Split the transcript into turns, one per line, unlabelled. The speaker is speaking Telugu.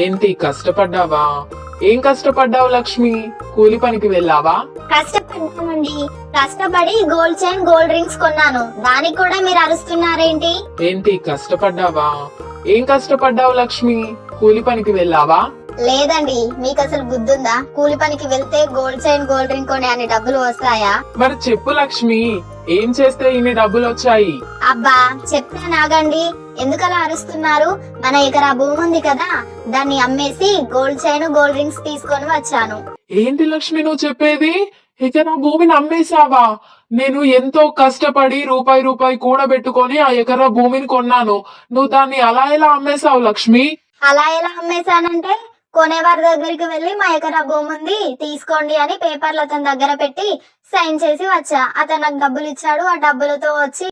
ఏంటి కష్టపడ్డావా? ఏం కష్టపడ్డావు లక్ష్మి? కూలి పనికి వెళ్ళావా?
కష్టపడ్డామండి. కష్టపడి గోల్డ్ చైన్ గోల్డ్ రింగ్స్ కొన్నాను. దానికి కూడా మీరు అరుస్తున్నారేంటి?
ఏంటి కష్టపడ్డావా? ఏం కష్టపడ్డావు లక్ష్మి? కూలి పనికి వెళ్ళావా?
లేదండి, మీకు అసలు బుద్ధుందా? కూలి పనికి వెళ్తే గోల్డ్ చైన్ గోల్డ్ రింగ్ కొనే అన్ని డబ్బులు వస్తాయా?
మరి చెప్పు లక్ష్మి, ఏం చేస్తే ఇన్ని డబ్బులు వచ్చాయి?
అబ్బా చెప్తే నాగండి, ఎందుకలా అరుస్తున్నారు? మన ఎకరా భూమి ఉంది కదా, దాన్ని అమ్మేసి గోల్డ్ చైన్ గోల్డ్ రింగ్స్ తీసుకొని వచ్చాను.
ఏంటి లక్ష్మి నువ్వు చెప్పేది? ఇక నా భూమిని అమ్మేశావా? నేను ఎంతో కష్టపడి రూపాయి రూపాయి కూడబెట్టుకొని ఆ ఎకరా భూమిని కొన్నాను. నువ్వు దాన్ని అలా ఎలా అమ్మేశావు లక్ష్మి?
అలా ఎలా అమ్మేశానంటే, కొనేవారి దగ్గరికి వెళ్లి మా ఎకరా భూమి ఉంది తీసుకోండి అని పేపర్లు అతని దగ్గర పెట్టి సైన్ చేసి వచ్చా. అతను నాకు డబ్బులు ఇచ్చాడు. ఆ డబ్బులతో వచ్చి